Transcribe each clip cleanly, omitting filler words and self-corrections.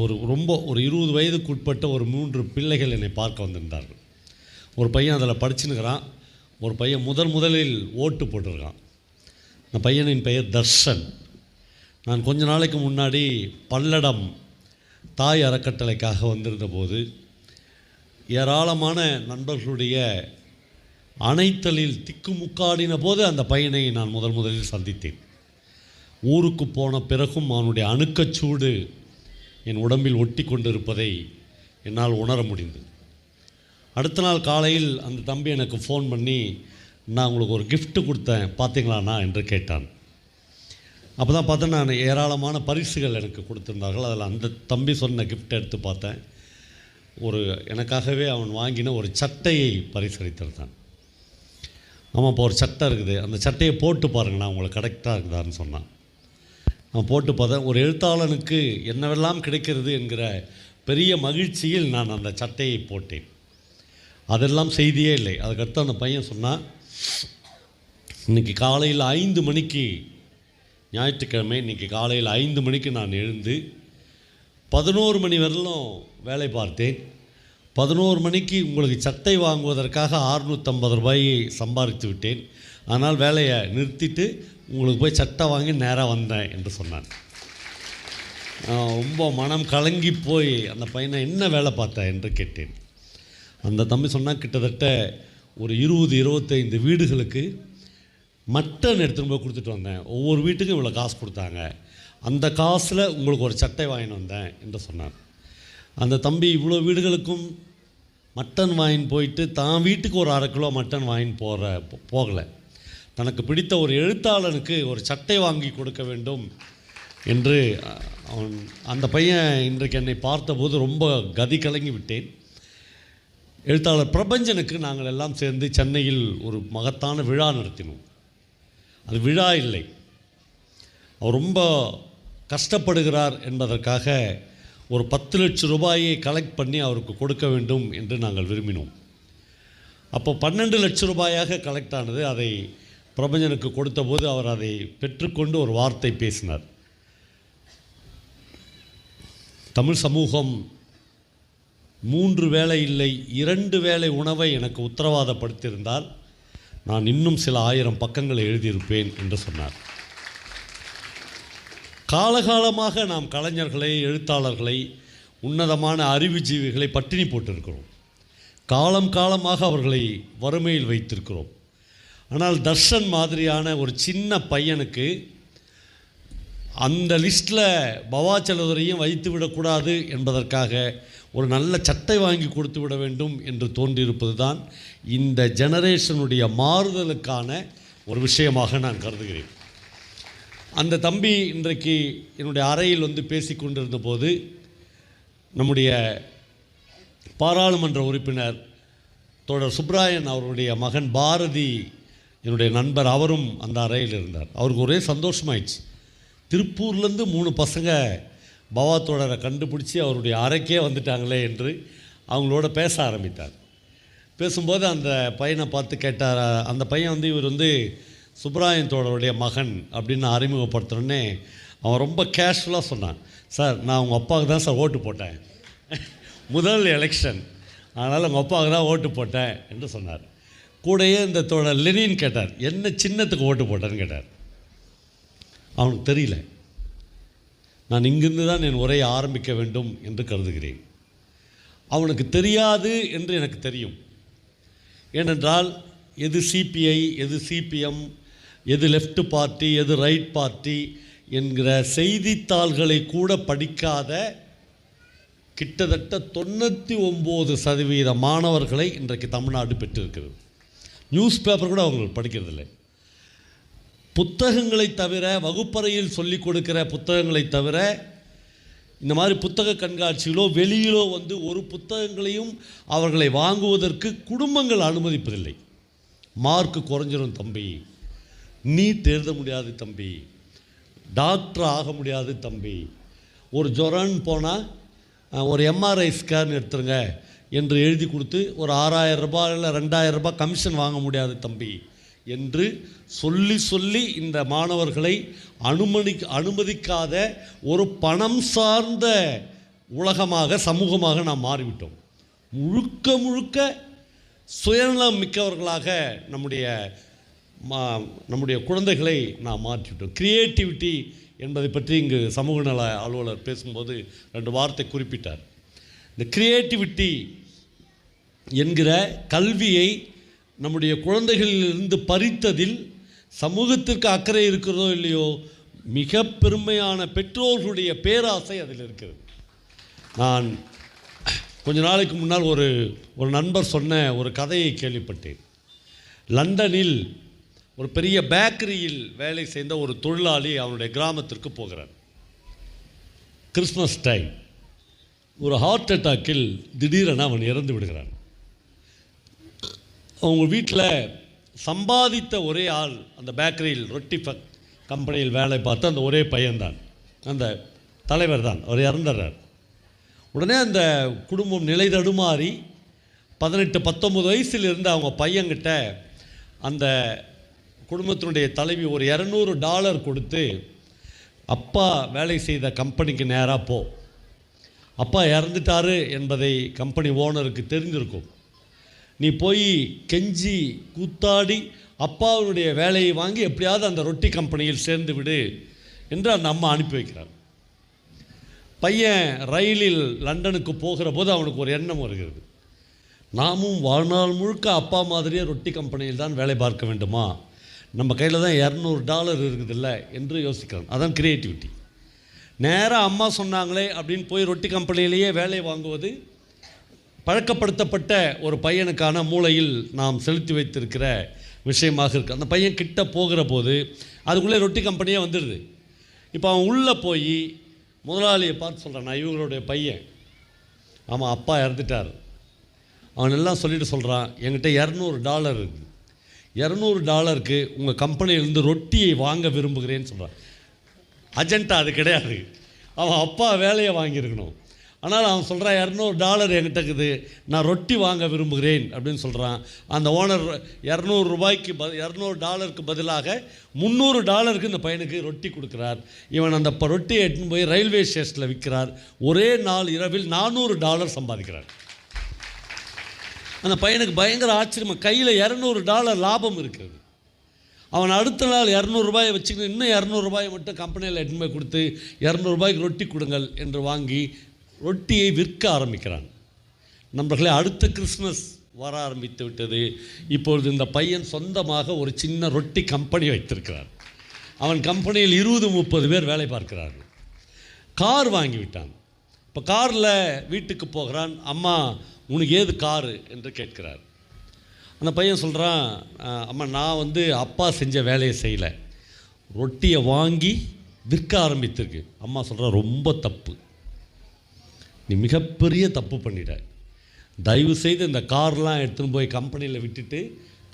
ஒரு 20 வயதுக்குட்பட்ட ஒரு 3 பிள்ளைகள் என்னை பார்க்க வந்திருந்தார்கள். ஒரு பையன் அதில் படிச்சுன்னுக்கிறான். ஒரு பையன் முதலில் ஓட்டு போட்டிருக்கான். அந்த பையனின் பெயர் தர்ஷன். நான் கொஞ்ச நாளைக்கு முன்னாடி பல்லடம் தாய் அறக்கட்டளைக்காக வந்திருந்த போது ஏராளமான நண்பர்களுடைய அணைத்தலில் திக்குமுக்காடின போது அந்த பையனை நான் முதலில் சந்தித்தேன். ஊருக்கு போன பிறகும் அவனுடைய அணுக்கச்சூடு என் உடம்பில் ஒட்டி கொண்டிருப்பதை என்னால் உணர முடிந்தது. அடுத்த நாள் காலையில் அந்த தம்பி எனக்கு ஃபோன் பண்ணி, நான் உங்களுக்கு ஒரு gift கொடுத்தேன் பார்த்தீங்களாண்ணா என்று கேட்டான். அப்போ தான் பார்த்தேன், நான் ஏராளமான பரிசுகள் எனக்கு கொடுத்துருந்தார்கள். அதில் அந்த தம்பி சொன்ன கிஃப்ட் எடுத்து பார்த்தேன். எனக்காகவே அவன் வாங்கின ஒரு சட்டையை பரிசளித்திருந்தான். ஆமாம், இப்போ ஒரு சட்டை இருக்குது, அந்த சட்டையை போட்டு பாருங்கண்ணா உங்களுக்கு கரெக்டாக இருக்குதான்னு சொன்னான். நான் போட்டு பார்த்தேன். ஒரு எழுத்தாளனுக்கு என்னவெல்லாம் கிடைக்கிறது என்கிற பெரிய மகிழ்ச்சியில் நான் அந்த சட்டையை போட்டேன். அதெல்லாம் செய்தியே இல்லை. அதுக்கடுத்து அந்த பையன் சொன்னான், இன்றைக்கி காலையில் 5 மணிக்கு, ஞாயிற்றுக்கிழமை, இன்றைக்கி காலையில் 5 மணிக்கு நான் எழுந்து 11 மணி வரலும் வேலை பார்த்தேன். 11 மணிக்கு உங்களுக்கு சட்டை வாங்குவதற்காக 650 ரூபாயை சம்பாதித்து விட்டேன். ஆனால் வேலையை நிறுத்திட்டு உங்களுக்கு போய் சட்டை வாங்கி நேராக வந்தேன் என்று சொன்னான். ரொம்ப மனம் கலங்கி போய் அந்த பையனை என்ன வேலை பார்த்தேன் என்று கேட்டேன். அந்த தம்பி சொன்னால், கிட்டத்தட்ட ஒரு 20-25 வீடுகளுக்கு மட்டன் எடுத்துகிட்டு போய் கொடுத்துட்டு வந்தேன். ஒவ்வொரு வீட்டுக்கும் இவ்வளோ காசு கொடுத்தாங்க. அந்த காசில் உங்களுக்கு ஒரு சட்டை வாங்கிட்டு வந்தேன் என்று சொன்னார். அந்த தம்பி இவ்வளோ வீடுகளுக்கும் மட்டன் வாங்கின்னு போயிட்டு தான் வீட்டுக்கு ஒரு 1/2 கிலோ மட்டன் வாங்கின்னு போகலை. தனக்கு பிடித்த ஒரு எழுத்தாளனுக்கு ஒரு சட்டை வாங்கி கொடுக்க வேண்டும் என்று அந்த பையன் இன்றைக்கு என்னை பார்த்தபோது ரொம்ப கதி கலங்கி விட்டேன். எழுத்தாளர் பிரபஞ்சனுக்கு நாங்கள் எல்லாம் சேர்ந்து சென்னையில் ஒரு மகத்தான விழா நடத்தினோம். அது விழா இல்லை, அவர் ரொம்ப கஷ்டப்படுகிறார் என்பதற்காக ஒரு 10 லட்சம் ரூபாயை கலெக்ட் பண்ணி அவருக்கு கொடுக்க வேண்டும் என்று நாங்கள் விரும்பினோம். அப்போ 12 லட்சம் ரூபாயாக கலெக்ட் ஆனது. அதை பிரபஞ்சனுக்கு கொடுத்த போது அவர் அதை பெற்றுக்கொண்டு ஒரு வார்த்தை பேசினார். தமிழ் சமூகம் 3 வேளை இல்லை 2 வேளை உணவை எனக்கு உத்தரவாதப்படுத்தியிருந்தால் நான் இன்னும் சில 1000 பக்கங்களை எழுதியிருப்பேன் என்று சொன்னார். காலகாலமாக நாம் கலைஞர்களை, எழுத்தாளர்களை, உன்னதமான அறிவுஜீவிகளை பட்டினி போட்டிருக்கிறோம். காலமாக அவர்களை வறுமையில் வைத்திருக்கிறோம். ஆனால் தர்ஷன் மாதிரியான ஒரு சின்ன பையனுக்கு அந்த லிஸ்ட்டில் பவாச்சலதுரையும் வைத்து விடக்கூடாது என்பதற்காக ஒரு நல்ல சட்டை வாங்கி கொடுத்து விட வேண்டும் என்று தோன்றியிருப்பது தான் இந்த ஜெனரேஷனுடைய மாறுதலுக்கான ஒரு விஷயமாக நான் கருதுகிறேன். அந்த தம்பி இன்றைக்கு என்னுடைய அறையில் வந்து பேசி கொண்டிருந்த போது நம்முடைய பாராளுமன்ற உறுப்பினர் தோழர் சுப்ராயன் அவருடைய மகன் பாரதி, என்னுடைய நண்பர், அவரும் அந்த அறையில் இருந்தார். அவருக்கு ஒரே சந்தோஷமாயிடுச்சு. திருப்பூர்லேருந்து 3 பசங்க பவா தோழரை கண்டுபிடிச்சி அவருடைய அறைக்கே வந்துட்டாங்களே என்று அவங்களோட பேச ஆரம்பித்தார். பேசும்போது அந்த பையனை பார்த்து கேட்டார். அந்த பையன் இவர் சுப்ராயன் தோழருடைய மகன் அப்படின்னு அறிமுகப்படுத்துகிறோன்னே அவன் ரொம்ப கேஷுவலாக சொன்னான், சார் நான் உங்கள் அப்பாவுக்கு தான் சார் ஓட்டு போட்டேன், முதல் எலெக்ஷன், அதனால் உங்கள் அப்பாவுக்கு தான் ஓட்டு போட்டேன் என்று சொன்னார். கூடயே இந்த தோழர் லெனின் கேட்டார், என்ன சின்னத்துக்கு ஓட்டு போட்டேன்னு கேட்டார். அவனுக்கு தெரியல. நான் இங்கிருந்து தான் என் உரையை ஆரம்பிக்க வேண்டும் என்று கருதுகிறேன். அவனுக்கு தெரியாது என்று எனக்கு தெரியும். ஏனென்றால் எது சிபிஐ, எது சிபிஎம், எது லெஃப்ட் பார்ட்டி, எது ரைட் பார்ட்டி என்கிற செய்தித்தாள்களை கூட படிக்காத கிட்டத்தட்ட 99% மாணவர்களை இன்றைக்கு தமிழ்நாடு பெற்றிருக்கிறது. நியூஸ் பேப்பர் கூட அவங்க படிக்கிறதில்லை. புத்தகங்களை தவிர, வகுப்பறையில் சொல்லிக் கொடுக்கிற புத்தகங்களை தவிர, இந்த மாதிரி புத்தக கண்காட்சியிலோ வெளியிலோ ஒரு புத்தகங்களையும் அவர்களை வாங்குவதற்கு குடும்பங்கள் அனுமதிப்பதில்லை. மார்க்கு குறைஞ்சிரும் தம்பி, நீட் எழுத முடியாது தம்பி, டாக்டர் ஆக முடியாது தம்பி, ஒரு ஜொரன்னு போனால் ஒரு எம்ஆர்ஐ ஸ்கேன் எடுத்துருங்க என்று எழுதி கொடுத்து ஒரு 6000 ரூபாய் இல்லை 2000 ரூபாய் கமிஷன் வாங்க முடியாது தம்பி என்று சொல்லி இந்த மாணவர்களை அனுமதிக்காத ஒரு பணம் சார்ந்த உலகமாக சமூகமாக நாம் மாறிவிட்டோம். முழுக்க முழுக்க சுயநலம் மிக்கவர்களாக நம்முடைய குழந்தைகளை நாம் மாற்றிவிட்டோம். கிரியேட்டிவிட்டி என்பதை பற்றி இங்கு சமூக நல அலுவலர் பேசும்போது 2 வார்த்தை குறிப்பிட்டார். இந்த கிரியேட்டிவிட்டி என்கிற கல்வியை நம்முடைய குழந்தைகளிலிருந்து பறித்ததில் சமூகத்திற்கு அக்கறை இருக்கிறதோ இல்லையோ, மிக பெருமையான பெற்றோர்களுடைய பேராசை அதில் இருக்கிறது. நான் கொஞ்ச நாளைக்கு முன்னால் ஒரு நண்பர் சொன்ன ஒரு கதையை கேள்விப்பட்டேன். லண்டனில் ஒரு பெரிய பேக்கரியில் வேலை செய்த ஒரு தொழிலாளி அவனுடைய கிராமத்திற்கு போகிறார். Christmas time. ஒரு ஹார்ட் அட்டாக்கில் திடீரென அவன் இறந்து விடுகிறான். அவங்க வீட்டில் சம்பாதித்த ஒரே ஆள் அந்த பேக்கரியில் ரொட்டி கம்பெனியில் வேலை பார்த்த அந்த ஒரே பையன்தான், அந்த தலைவர் தான். அவர் இறந்துடுறார். உடனே அந்த குடும்பம் நிலை தடுமாறி 18-19 வயசில் இருந்து அவங்க பையன்கிட்ட அந்த குடும்பத்தினுடைய தலைவி ஒரு $200 கொடுத்து, அப்பா வேலை செய்த கம்பெனிக்கு நேராக போ, அப்பா இறந்துட்டாரு என்பதை கம்பெனி ஓனருக்கு தெரிஞ்சிருக்கும், நீ போய் கெஞ்சி கூத்தாடி அப்பாவுடைய வேலையை வாங்கி எப்படியாவது அந்த ரொட்டி கம்பெனியில் சேர்ந்து விடு என்று அந்த அம்மா அனுப்பி வைக்கிறார். பையன் ரயிலில் லண்டனுக்கு போகிற போது அவனுக்கு ஒரு எண்ணம் வருகிறது, நாமும் வாழ்நாள் முழுக்க அப்பா மாதிரியே ரொட்டி கம்பெனியில் தான் வேலை பார்க்க வேண்டுமா, நம்ம கையில் தான் $200 இருக்குதில்ல என்று யோசிக்கிறான். அதான் கிரியேட்டிவிட்டி. நேராக அம்மா சொன்னாங்களே அப்படின்னு போய் ரொட்டி கம்பெனியிலேயே வேலை வாங்குவது பழக்கப்படுத்தப்பட்ட ஒரு பையனுக்கான மூளையில் நாம் செலுத்தி வைத்திருக்கிற விஷயமாக இருக்குது. அந்த பையன் கிட்ட போகிற போது அதுக்குள்ளே ரொட்டி கம்பெனியே வந்துடுது. இப்போ அவன் உள்ளே போய் முதலாளியை பார்த்து சொல்கிறான், நான் இவங்களுடைய பையன், ஆமாம் அப்பா இறந்துட்டார். அவன் எல்லாம் சொல்லிட்டு சொல்கிறான், என்கிட்ட $200 இருக்குது, $200க்கு உங்கள் கம்பெனியிலேருந்து ரொட்டியை வாங்க விரும்புகிறேன்னு சொல்கிறான். அஜெண்டா அது கிடையாது, அவன் அப்பா வேலையை வாங்கியிருக்கணும். ஆனால் அவன் சொல்கிறான், $200 என்கிட்ட இருக்குது, நான் ரொட்டி வாங்க விரும்புகிறேன் அப்படின்னு சொல்கிறான். அந்த ஓனர் $200க்கு பதிலாக $300க்கு இந்த பையனுக்கு ரொட்டி கொடுக்குறார். இவன் அந்த ரொட்டியை எடுத்துன்னு போய் ரயில்வே ஸ்டேஷனில் விற்கிறார். ஒரே நாள் இரவில் $400 சம்பாதிக்கிறார். அந்த பையனுக்கு பயங்கர ஆச்சரியமாக, கையில் $200 லாபம் இருக்கிறது. அவன் அடுத்த நாள் $200 வச்சுக்கிட்டு இன்னும் $200 மட்டும் கம்பெனியில் எடுத்துன்னு போய் கொடுத்து $200 ரொட்டி கொடுங்கள் என்று வாங்கி ரொட்டியை விற்க ஆரம்பிக்கிறான். நண்பர்களே, அடுத்த கிறிஸ்மஸ் வர ஆரம்பித்து விட்டது. இப்பொழுது இந்த பையன் சொந்தமாக ஒரு சின்ன ரொட்டி கம்பெனி வைத்திருக்கிறார். அவன் கம்பெனியில் 20-30 பேர் வேலை பார்க்கிறார்கள். கார் வாங்கிவிட்டான். இப்போ காரில் வீட்டுக்கு போகிறான். அம்மா உனக்கு ஏது காரு என்று கேட்கிறார். அந்த பையன் சொல்கிறான், அம்மா நான் அப்பா செஞ்ச வேலையை செய்யலை, ரொட்டியை வாங்கி விற்க ஆரம்பித்திருக்கு. அம்மா சொல்கிறா, ரொம்ப தப்பு, நீ மிகப்பெரிய தப்பு பண்ணிட்ட, தயவு செய்து இந்த கார்லாம் எடுத்துன்னு போய் கம்பெனியில் விட்டுட்டு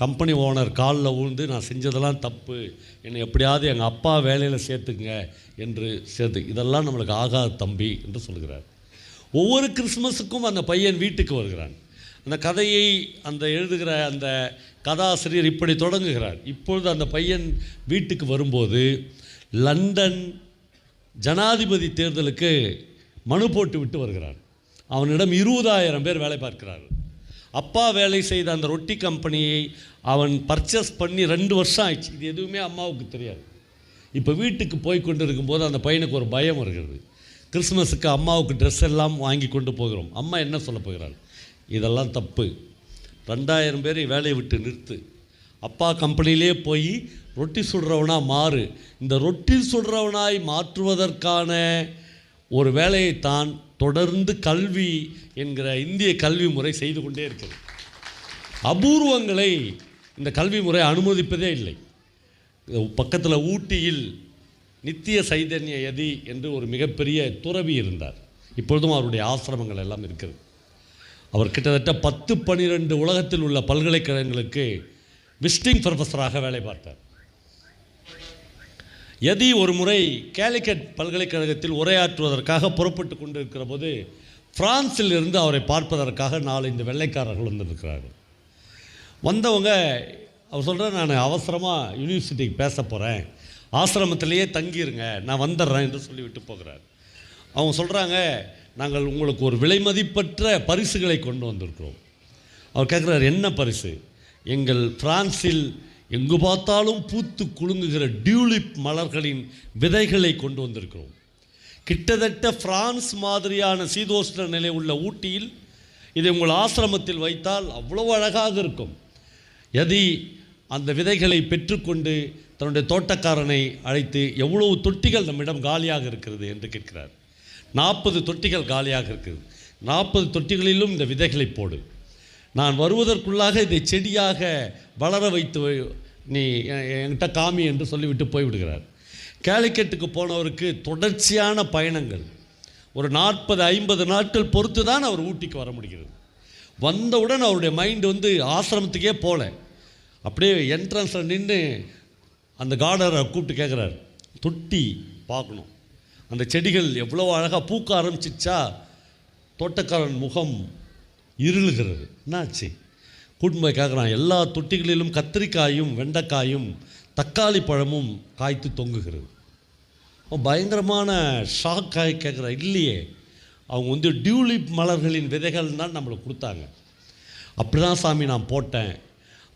கம்பெனி ஓனர் காலில் விழுந்து நான் செஞ்சதெல்லாம் தப்பு, என்னை எப்படியாவது எங்கள் அப்பா வேலையில் சேர்த்துக்குங்க என்று சேர்த்து, இதெல்லாம் நம்மளுக்கு ஆகாது தம்பி என்று சொல்கிறார். ஒவ்வொரு கிறிஸ்மஸுக்கும் அந்த பையன் வீட்டுக்கு வருகிறான். அந்த கதையை எழுதுகிற அந்த கதாசிரியர் இப்படி தொடங்குகிறார். இப்பொழுது அந்த பையன் வீட்டுக்கு வரும்போது லண்டன் ஜனாதிபதி தேர்தலுக்கு மனு போட்டு விட்டு வருகிறான். அவனிடம் 20,000 பேர் வேலை பார்க்கிறார்கள். அப்பா வேலை செய்த அந்த ரொட்டி கம்பெனியை அவன் பர்ச்சேஸ் பண்ணி 2 வருஷம் ஆயிடுச்சு. இது எதுவுமே அம்மாவுக்கு தெரியாது. இப்போ வீட்டுக்கு போய் கொண்டு இருக்கும்போது அந்த பையனுக்கு ஒரு பயம் வருகிறது. கிறிஸ்மஸுக்கு அம்மாவுக்கு ட்ரெஸ் எல்லாம் வாங்கி கொண்டு போகிறோம். அம்மா என்ன சொல்ல போகிறாள், இதெல்லாம் தப்பு, 2000 பேரை வேலையை விட்டு நிறுத்து, அப்பா கம்பெனியிலே போய் ரொட்டி சுடுறவனாக மாறு. இந்த ரொட்டி சுடுறவனாய் மாற்றுவதற்கான ஒரு வேலையைத்தான் தொடர்ந்து கல்வி என்கிற இந்திய கல்வி முறை செய்து கொண்டே இருக்கிறது. அபூர்வங்களை இந்த கல்வி முறை அனுமதிப்பதே இல்லை. பக்கத்தில் ஊட்டியில் நித்திய சைதன்ய யதி என்று ஒரு மிகப்பெரிய துறவி இருந்தார். இப்பொழுதும் அவருடைய ஆசிரமங்கள் எல்லாம் இருக்கிறது. அவர் கிட்டத்தட்ட 10-12 உலகத்தில் உள்ள பல்கலைக்கழகங்களுக்கு விசிட்டிங் ப்ரொஃபஸராக வேலை பார்த்தார். யதி ஒரு முறை கேலிக்கட் பல்கலைக்கழகத்தில் உரையாற்றுவதற்காக புறப்பட்டு கொண்டு இருக்கிற போது பிரான்சில் இருந்து அவரை பார்ப்பதற்காக 4-5 வெள்ளைக்காரர்கள் வந்திருக்கிறார்கள். வந்தவங்க அவர் சொல்கிறார், நான் அவசரமாக யூனிவர்சிட்டிக்கு பேச போகிறேன், ஆசிரமத்திலேயே தங்கிருங்க, நான் வந்துடுறேன் என்று சொல்லிவிட்டு போகிறார். அவங்க சொல்கிறாங்க, நாங்கள் உங்களுக்கு ஒரு விலைமதிப்பற்ற பரிசுகளை கொண்டு வந்திருக்கிறோம். அவர் கேட்குறாரு, என்ன பரிசு? எங்கள் பிரான்சில் எங்கு பார்த்தாலும் பூத்து குலுங்குகிற டியூலிப் மலர்களின் விதைகளை கொண்டு வந்திருக்கிறோம். கிட்டத்தட்ட பிரான்ஸ் மாதிரியான சீதோஷ்ண நிலை உள்ள ஊட்டியில் இதை உங்கள் ஆசிரமத்தில் வைத்தால் அவ்வளவு அழகாக இருக்கும். யதி அந்த விதைகளை பெற்றுக்கொண்டு தன்னுடைய தோட்டக்காரனை அழைத்து, எவ்வளவு தொட்டிகள் நம்மிடம் காலியாக இருக்கிறது என்று கேட்கிறார். 40 தொட்டிகள் காலியாக இருக்குது. 40 தொட்டிகளிலும் இந்த விதைகளை போடு. நான் வருவதற்குள்ளாக இதை செடியாக வளர வைத்து நீ என்கிட்ட காமி என்று சொல்லிவிட்டு போய்விடுகிறார். கேலிக்கட்டுக்கு போனவருக்கு தொடர்ச்சியான பயணங்கள், ஒரு 40-50 நாட்கள் பொறுத்து தான் அவர் ஊட்டிக்கு வர முடிகிறது. வந்தவுடன் அவருடைய மைண்டு ஆசிரமத்துக்கே போகல. அப்படியே என்ட்ரன்ஸில் நின்று அந்த கார்டரை கூப்பிட்டு கேட்குறாரு, தொட்டி பார்க்கணும், அந்த செடிகள் எவ்வளோ அழகாக பூக்க ஆரம்பிச்சிச்சா. தோட்டக்காரன் முகம் இருளுகிறது. என்னாச்சு? கூட்டின்னு போய் கேட்குறான். எல்லா தொட்டிகளிலும் கத்திரிக்காயும் வெண்டைக்காயும் தக்காளி பழமும் காய்த்து தொங்குகிறது. பயங்கரமான ஷாக் ஆகி கேட்குறான், இல்லையே, அவங்க டியூலிப் மலர்களின் விதைகள் தான் நம்மளுக்கு கொடுத்தாங்க. அப்படி தான் சாமி நான் போட்டேன்.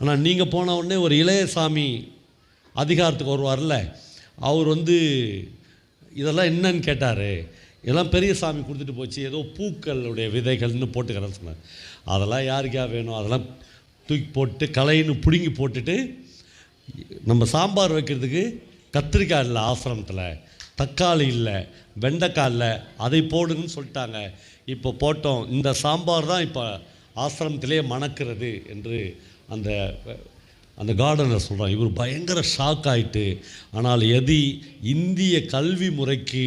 ஆனால் நீங்கள் போன உடனே ஒரு இளைய சாமி அதிகாரத்துக்கு வருவார்ல, அவர் இதெல்லாம் என்னன்னு கேட்டார். இதெல்லாம் பெரிய சாமி கொடுத்துட்டு போச்சு, ஏதோ பூக்களுடைய விதைகள்னு போட்டுக்கிறேன்னு சொன்னார். அதெல்லாம் யாருக்கா வேணும்? அதெல்லாம் தூக்கி போட்டு களைன்னு பிடுங்கி போட்டுட்டு, நம்ம சாம்பார் வைக்கிறதுக்கு கத்திரிக்காய் இல்லை ஆசிரமத்தில், தக்காளி இல்லை, வெண்டைக்காய் இல்லை, அதை போடுங்கன்னு சொல்லிட்டாங்க. இப்போ போட்டோம். இந்த சாம்பார் தான் இப்போ ஆசிரமத்திலே மணக்கிறது என்று அந்த கார்டனர் சொல்கிறான். இவர் பயங்கர ஷாக் ஆகிட்டு, ஆனால் யதி இந்திய கல்வி முறைக்கு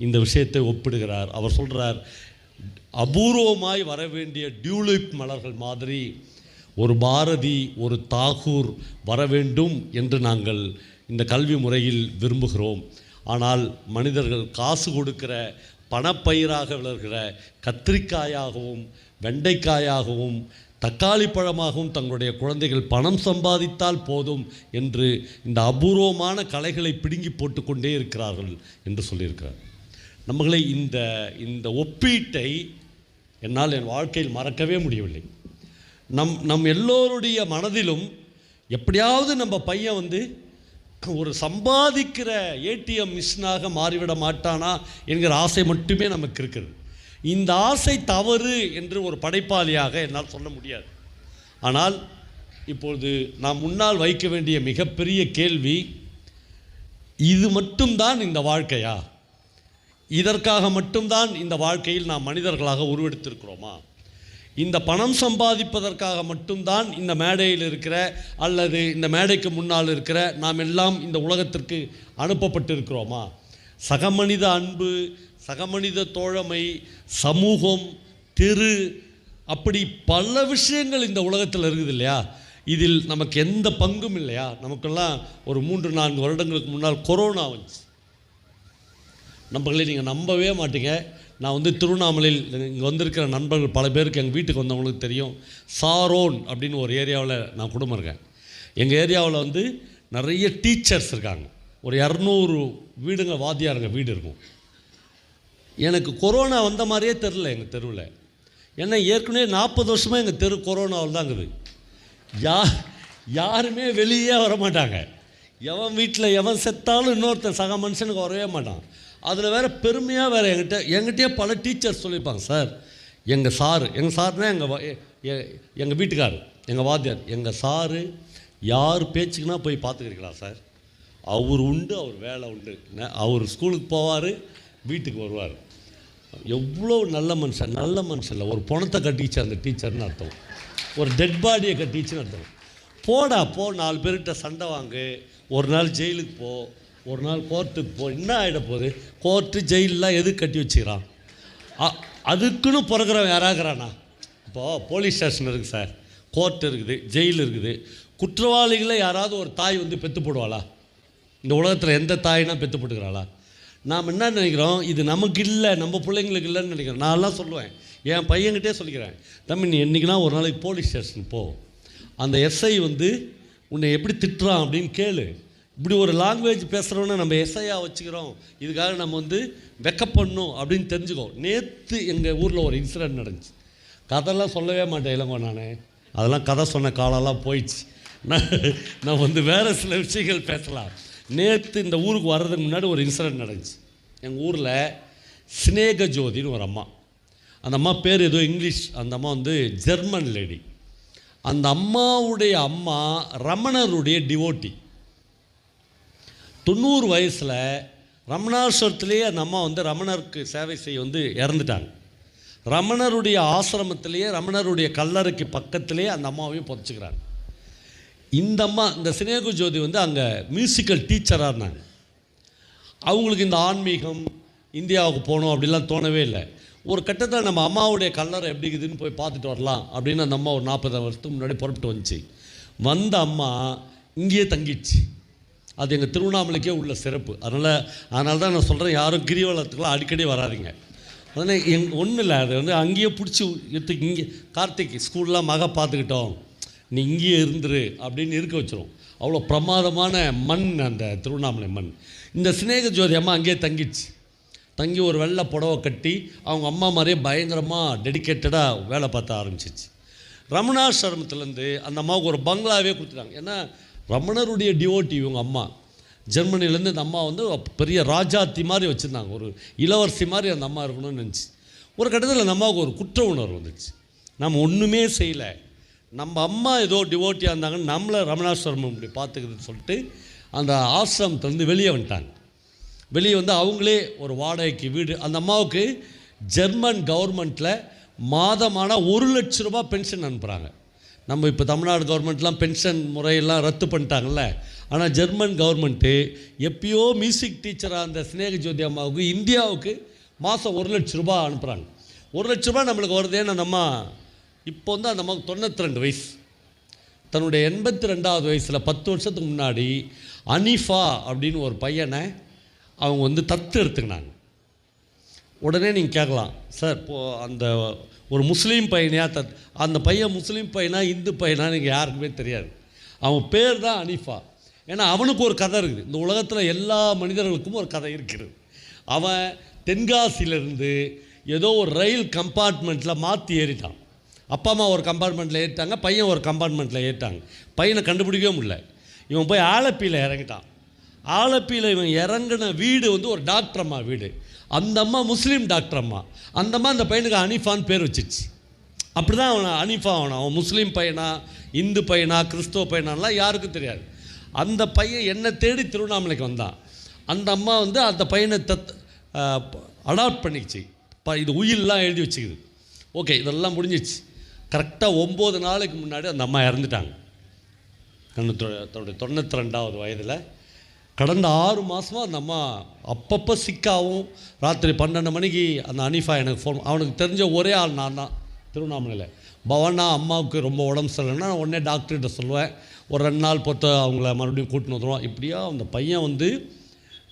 இந்த விஷயத்தை ஒப்பிடுகிறார். அவர் சொல்கிறார், அபூர்வமாய் வர வேண்டிய டியூலிப் மலர்கள் மாதிரி ஒரு பாரதி, ஒரு தாகூர் வர வேண்டும் என்று நாங்கள் இந்த கல்வி முறையில் விரும்புகிறோம். ஆனால் மனிதர்கள் காசு கொடுக்கிற பணப்பயிராக வளர்கிற கத்திரிக்காயாகவும் வெண்டைக்காயாகவும் தக்காளி பழமாகவும் தங்களுடைய குழந்தைகள் பணம் சம்பாதித்தால் போதும் என்று இந்த அபூர்வமான கலைகளை பிடுங்கி போட்டுக்கொண்டே இருக்கிறார்கள் என்று சொல்லியிருக்கிறார். நம்மளை இந்த ஒப்பீட்டை என்னால் என் வாழ்க்கையில் மறக்கவே முடியவில்லை. நம் எல்லோருடைய மனதிலும் எப்படியாவது நம்ம பையன் ஒரு சம்பாதிக்கிற ஏடிஎம் மிஷினாக மாறிவிட மாட்டானா என்கிற ஆசை மட்டுமே நமக்கு இருக்குது. இந்த ஆசை தவறு என்று ஒரு படைப்பாளியாக என்னால் சொல்ல முடியாது. ஆனால் இப்பொழுது நாம் முன்னால் வைக்க வேண்டிய மிகப்பெரிய கேள்வி, இது மட்டும்தான் இந்த வாழ்க்கையா? இதற்காக மட்டும்தான் இந்த வாழ்க்கையில் நாம் மனிதர்களாக உருவெடுத்திருக்கிறோமா? இந்த பணம் சம்பாதிப்பதற்காக மட்டும்தான் இந்த மேடையில் இருக்கிற அல்லது இந்த மேடைக்கு முன்னால் இருக்கிற நாம் எல்லாம் இந்த உலகத்திற்கு அனுப்பப்பட்டிருக்கிறோமா? சகமனித அன்பு, சகமனித தோழமை, சமூகம், அப்படி பல விஷயங்கள் இந்த உலகத்தில் இருக்குது இல்லையா? இதில் நமக்கு எந்த பங்கும் இல்லையா? நமக்கெல்லாம் ஒரு 3-4 வருடங்களுக்கு முன்னால் கொரோனா வந்துச்சு. நண்பர்களே, நீங்கள் நம்பவே மாட்டீங்க. நான் திருவண்ணாமலையில் இங்கே வந்திருக்கிற நண்பர்கள் பல பேருக்கு எங்கள் வீட்டுக்கு வந்தவங்களுக்கு தெரியும். சாரோன் அப்படின்னு ஒரு ஏரியாவில் நான் குடும்பம் இருக்கேன். எங்கள் ஏரியாவில் நிறைய டீச்சர்ஸ் இருக்காங்க. ஒரு 200 வீடுங்க, வாத்தியாருங்க வீடு இருக்கும். எனக்கு கொரோனா வந்த மாதிரியே தெரில எங்கள் தெருவில். ஏன்னா ஏற்கனவே 40 வருஷமாக எங்கள் தெரு கொரோனாவில் தான் இருக்குது. யாருமே வெளியே வர மாட்டாங்க. எவன் வீட்டில் எவன் செத்தாலும் இன்னொருத்தன் சக மனுஷனுக்கு வரவே மாட்டான். அதில் வேறு பெருமையாக வேறு எங்கிட்டே பல டீச்சர்ஸ் சொல்லியிருப்பாங்க, சார் எங்கள் சார்னா எங்கள் வீட்டுக்கார், எங்கள் வாத்தியார், எங்கள் சாரு யார் பேச்சுக்குன்னா போய் பார்த்துக்கிறீங்களா சார்? அவர் உண்டு, அவர் வேலை உண்டு. அவர் ஸ்கூலுக்கு போவார், வீட்டுக்கு வருவார். எவ்வளோ நல்ல மனுஷன் இல்லை. ஒரு பணத்தை கட்டிச்சு அந்த டீச்சர்னு அர்த்தம். ஒரு டெட் பாடியை கட்டிச்சுன்னு அர்த்தம். போடா 4 பேர்கிட்ட சண்டை வாங்கு, ஒரு நாள் ஜெயிலுக்கு போ, ஒரு நாள் கோர்ட்டுக்கு போ. என்ன ஆகிட போகுது? கோர்ட்டு ஜெயிலெலாம் எதுக்கு கட்டி வச்சுக்கிறான்? அதுக்குன்னு பிறகுறவன் யாராகிறானா? இப்போது போலீஸ் ஸ்டேஷன் இருக்குது சார், கோர்ட் இருக்குது, ஜெயில் இருக்குது. குற்றவாளிகளை யாராவது ஒரு தாய் பெற்று போடுவாளா? இந்த உலகத்தில் எந்த தாயினா பெற்று போட்டுக்கிறாளா? நாம் என்ன நினைக்கிறோம், இது நமக்கு இல்லை, நம்ம பிள்ளைங்களுக்கு இல்லைன்னு நினைக்கிறோம். நான்லாம் சொல்லுவேன், என் பையன்கிட்டே சொல்லிக்கிறேன், தம்பி நீ என்றைக்குனா ஒரு நாளைக்கு போலீஸ் ஸ்டேஷன் போ, அந்த எஸ்ஐ உன்னை எப்படி திட்டுறான் அப்படின்னு கேளு. இப்படி ஒரு லாங்குவேஜ் பேசுகிறோன்னு நம்ம எஸ்ஐயா வச்சுக்கிறோம், இதுக்காக நம்ம வந்து வெக்கப்படணும் அப்படின்னு தெரிஞ்சுக்கோ. நேற்று எங்கள் ஊரில் ஒரு இன்சிடென்ட் நடந்துச்சு. கதைலாம் சொல்லவே மாட்டேன் இளங்கோ, நான் அதெல்லாம் கதை சொன்ன காலம்லாம் போயிடுச்சு. நான் வந்து வேறு சில விஷயங்கள் பேசலாம். நேற்று இந்த ஊருக்கு வர்றதுக்கு முன்னாடி ஒரு இன்சிடென்ட் நடந்துச்சு. எங்கள் ஊரில் ஸ்னேக ஜோதின்னு ஒரு அம்மா, அந்த அம்மா பேர் ஏதோ இங்கிலீஷ், அந்த அம்மா வந்து ஜெர்மன் லேடி. அந்த அம்மாவுடைய அம்மா ரமணருடைய டிவோட்டி. 90 வயசில் ரமணாஸ்வரத்திலேயே அந்த அம்மா வந்து ரமணருக்கு சேவை செய்ய வந்து இறந்துட்டாங்க. ரமணருடைய ஆசிரமத்திலேயே, ரமணருடைய கல்லறைக்கு பக்கத்திலே அந்த அம்மாவையும் புதைச்சிக்கிறாங்க. இந்த அம்மா, இந்த சினேக ஜோதி வந்து அங்கே மியூசிக்கல் டீச்சராக இருந்தாங்க. அவங்களுக்கு இந்த ஆன்மீகம், இந்தியாவுக்கு போகணும் அப்படிலாம் தோணவே இல்லை. ஒரு கட்டத்தில் நம்ம அம்மாவுடைய கல்லறை எப்படி இருக்குதுன்னு போய் பார்த்துட்டு வரலாம் அப்படின்னு அந்த அம்மா ஒரு 40 வருஷத்துக்கு முன்னாடி புறப்பட்டு வந்துச்சு. வந்த அம்மா இங்கேயே தங்கிடுச்சு. அது எங்கள் திருவண்ணாமலைக்கே உள்ள சிறப்பு. அதனால தான் நான் சொல்கிறேன், யாரும் கிரிவலத்துக்குலாம் அடிக்கடி வராதிங்க. அதனால் ஒன்றும் இல்லை, அது வந்து அங்கேயே பிடிச்சி இங்கே கார்த்திக் ஸ்கூல்லாம் மக பார்த்துக்கிட்டோம், நீ இங்கேயே இருந்துரு அப்படின்னு இருக்க வச்சிரும். அவ்வளோ பிரமாதமான மண் அந்த திருவண்ணாமலை மண். இந்த சினேக ஜோதி அம்மா அங்கேயே தங்கிடுச்சு. தங்கி ஒரு வெள்ளை புடவை கட்டி அவங்க அம்மா மாதிரியே பயங்கரமாக டெடிக்கேட்டடாக வேலை பார்த்த ஆரம்பிச்சிச்சு. ரமணாசிரமத்துலேருந்து அந்த அம்மாவுக்கு ஒரு பங்களாவே கொடுத்துட்டாங்க. ஏன்னா ரமணருடைய டிவோட்டி இவங்க அம்மா. ஜெர்மனிலேருந்து இந்த அம்மா வந்து பெரிய ராஜாத்தி மாதிரி வச்சுருந்தாங்க, ஒரு இளவரசி மாதிரி அந்த அம்மா இருக்கணும்னு நினச்சி. ஒரு கட்டத்தில் அந்த அம்மாவுக்கு ஒரு குற்ற உணர்வு வந்துச்சு. நம்ம ஒன்றுமே செய்யலை, நம்ம அம்மா ஏதோ டிவோட்டியாக இருந்தாங்கன்னு நம்மளை ரமணாசிரமம் இப்படி பார்த்துக்குதுன்னு சொல்லிட்டு அந்த ஆசிரமத்துலேருந்து வெளியே வந்துட்டாங்க. வெளியே வந்து அவங்களே ஒரு வாடகைக்கு வீடு, அந்த அம்மாவுக்கு ஜெர்மன் கவர்மெண்ட்டில் மாதமான 1 லட்ச ரூபா பென்ஷன் அனுப்புகிறாங்க. நம்ம இப்போ தமிழ்நாடு கவர்மெண்ட்லாம் பென்ஷன் முறையெல்லாம் ரத்து பண்ணிட்டாங்கல்ல, ஆனால் ஜெர்மன் கவர்மெண்ட்டு எப்பயோ மியூசிக் டீச்சராக அந்த ஸ்னேக ஜோதி அம்மாவுக்கு இந்தியாவுக்கு மாதம் 1 லட்ச ரூபா அனுப்புகிறாங்க. 1 லட்ச ரூபா நம்மளுக்கு வருதேன்னு அந்த அம்மா இப்போ வந்து அந்த அம்மாவுக்கு 92 வயசு. தன்னுடைய 82வது வயசில் 10 வருஷத்துக்கு முன்னாடி அனிஃபா அப்படின்னு ஒரு பையனை அவங்க வந்து தத்து எடுத்துக்கினாங்க. உடனே நீங்கள் கேட்கலாம், சார் இப்போது அந்த ஒரு முஸ்லீம் பையனையாக அந்த பையன் முஸ்லீம் பையனா இந்து பையனா நீங்கள் யாருக்குமே தெரியாது. அவன் பேர் தான் அனிஃபா. ஏன்னா அவனுக்கு ஒரு கதை இருக்குது. இந்த உலகத்தில் எல்லா மனிதர்களுக்கும் ஒரு கதை இருக்கிறது. அவன் தென்காசியிலேருந்து ஏதோ ஒரு ரயில் கம்பார்ட்மெண்ட்டில் மாற்றி ஏறிட்டான். அப்பா அம்மா ஒரு கம்பார்ட்மெண்ட்டில் ஏறிட்டாங்க, பையன் ஒரு கம்பார்ட்மெண்ட்டில் ஏறிட்டாங்க. பையனை கண்டுபிடிக்கவே முடியல. இவன் போய் ஆலப்பியில் இறங்கிட்டான். ஆலப்பியில் இவன் இறங்கின வீடு வந்து ஒரு டாக்டர் அம்மா வீடு. அந்த அம்மா முஸ்லீம் டாக்டர் அம்மா. அந்த அம்மா அந்த பையனுக்கு அனிஃபான்னு பேர் வச்சிச்சு. அப்படி தான் அவன் அனிஃபா அவன் முஸ்லீம் பையனா இந்து பையனா கிறிஸ்துவ பையனாலாம் யாருக்கும் தெரியாது. அந்த பையன் என்னை தேடி திருவண்ணாமலைக்கு வந்தான். அந்த அம்மா வந்து அந்த பையனை அடாப்ட் பண்ணிச்சு. இது உயிரெலாம் எழுதி வச்சுக்குது. ஓகே, இதெல்லாம் முடிஞ்சிச்சு. கரெக்டாக 9 நாளைக்கு முன்னாடி அந்த அம்மா இறந்துட்டாங்க. தன்னுடைய 92வது வயதில். கடந்த 6 மாதமாக அந்த அம்மா அப்பப்போ சிக்காவும், ராத்திரி 12 மணிக்கு அந்த அனிஃபா எனக்கு ஃபோன். அவனுக்கு தெரிஞ்ச ஒரே ஆள் நான் தான் திருவண்ணாமலையில். பவனா அம்மாவுக்கு ரொம்ப உடம்பு சரியில்லைன்னா நான் உடனே டாக்டர்கிட்ட சொல்லுவேன். ஒரு 2 நாள் பொறுத்து அவங்கள மறுபடியும் கூட்டின்னு வந்துடுவோம். இப்படியா அந்த பையன் வந்து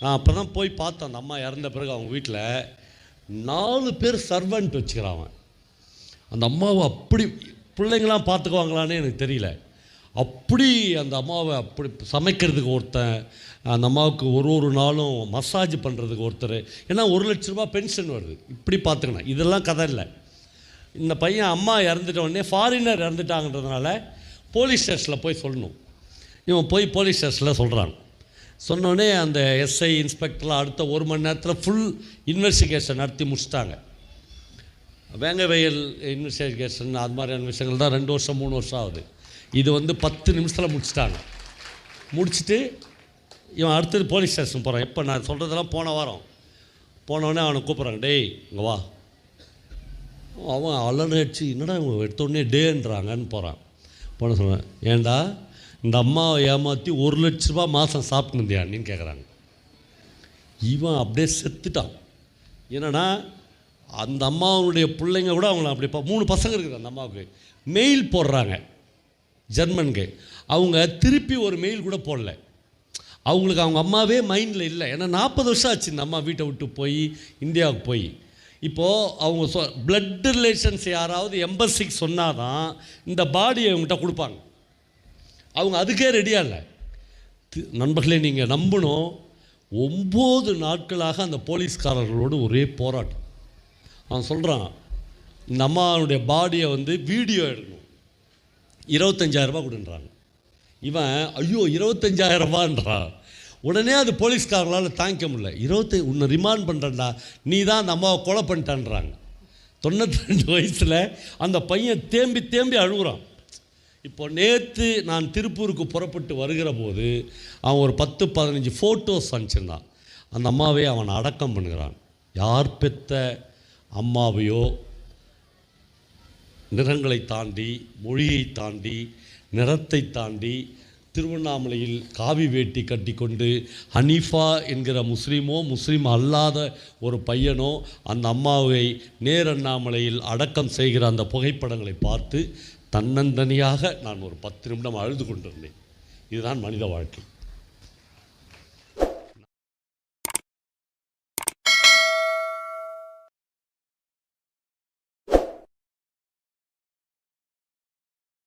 நான் அப்போ தான் போய் பார்த்தேன். அந்த அம்மா இறந்த பிறகு அவங்க வீட்டில் 4 பேர் சர்வெண்ட் வச்சுக்கிறான் அவன். அந்த அம்மாவை அப்படி பிள்ளைங்களாம் பார்த்துக்குவாங்களான்னு எனக்கு தெரியல. அப்படி அந்த அம்மாவை அப்படி சமைக்கிறதுக்கு ஒருத்தன், அந்த அம்மாவுக்கு ஒரு நாளும் மசாஜ் பண்ணுறதுக்கு ஒருத்தர். ஏன்னா 1 லட்ச ரூபா பென்ஷன் வருது. இப்படி பார்த்துக்கணும். இதெல்லாம் கதை இல்லை. இந்த பையன் அம்மா இறந்துட்ட உடனே ஃபாரினர் இறந்துட்டாங்கன்றதுனால போலீஸ் ஸ்டேஷனில் போய் சொல்லணும். இவன் போய் போலீஸ் ஸ்டேஷனில் சொல்கிறான். சொன்னோடனே அந்த எஸ்ஐ இன்ஸ்பெக்டர்லாம் அடுத்த 1 மணி நேரத்தில் ஃபுல் இன்வெஸ்டிகேஷன் நடத்தி முடிச்சிட்டாங்க. வேங்கவயல் இன்வெஸ்டிகேஷன் அது மாதிரியான விஷயங்கள் தான் 2 வருஷம் 3 வருஷம் ஆகுது. இது வந்து 10 நிமிஷத்தில் முடிச்சிட்டாங்க. முடிச்சுட்டு இவன் அடுத்தது போலீஸ் ஸ்டேஷன் போகிறான். எப்போ நான் சொல்கிறதெல்லாம் போன வாரம். போனோடனே அவனை கூப்பிட்றாங்க, டேய் இங்கே வா. அவன் அலர்ச்சி, என்னடா இவங்க எடுத்தோடனே டேன்றாங்கன்னு போகிறான். போன சொல்லுவேன், ஏண்டா இந்த அம்மாவை ஏமாற்றி 1 லட்ச ரூபா மாதம் சாப்பிட்டுருந்தியா அப்படின்னு கேட்குறாங்க. இவன் அப்படியே செத்துட்டான். என்னன்னா அந்த அம்மாவுடைய பிள்ளைங்க கூட அவங்கள அப்படி 3 பசங்க இருக்குது அந்த அம்மாவுக்கு. மெயில் போடுறாங்க ஜெர்மனுக்கு. அவங்க திருப்பி ஒரு மெயில் கூட போடல. அவங்களுக்கு அவங்க அம்மாவே மைண்டில் இல்லை. ஏன்னா 40 வருஷம் ஆச்சு இந்த அம்மா வீட்டை விட்டு போய் இந்தியாவுக்கு போய். இப்போது அவங்க பிளட் ரிலேஷன்ஸ் யாராவது எம்பசிக்கு சொன்னால் தான் இந்த பாடியை அவங்ககிட்ட கொடுப்பாங்க. அவங்க அதுக்கே ரெடியாக இல்லை. நண்பர்களே, நீங்கள் நம்பணும், 9 நாட்களாக அந்த போலீஸ்காரர்களோடு ஒரே போராட்டம். அவன் சொல்கிறான், இந்த அம்மாவுடைய பாடியை வீடியோ எடுக்கணும், 25,000 ரூபா கொடுன்றாங்க. இவன் ஐயோ 25,000 ரூபான்றான். உடனே அது போலீஸ்காரங்களால் தாங்கிக்க முடியல. உன்னை ரிமாண்ட் பண்ணுறேன்டா, நீ தான் அந்த அம்மாவை கொலை பண்ணிட்டான்றாங்க. 92 வயசில் அந்த பையன் தேம்பி தேம்பி அழுகுறான். இப்போ நேற்று நான் திருப்பூருக்கு புறப்பட்டு வருகிற போது அவன் ஒரு 10-15 ஃபோட்டோஸ் அனுப்பிச்சிருந்தான். அந்த அம்மாவை அவன் அடக்கம் பண்ணுகிறான். யார் பெற்ற அம்மாவையோ நிறங்களை தாண்டி, மொழியை தாண்டி, நிறத்தை தாண்டி, திருவண்ணாமலையில் காவி வேட்டி கட்டி கொண்டு ஹனீஃபா என்கிற முஸ்லீம் அல்லாத ஒரு பையனோ அந்த அம்மாவை நேரண்ணாமலையில் அடக்கம் செய்கிற அந்த புகைப்படங்களை பார்த்து தன்னந்தனியாக நான் ஒரு 10 நிமிடம் அழுது கொண்டிருந்தேன். இதுதான் மனித வாழ்க்கை.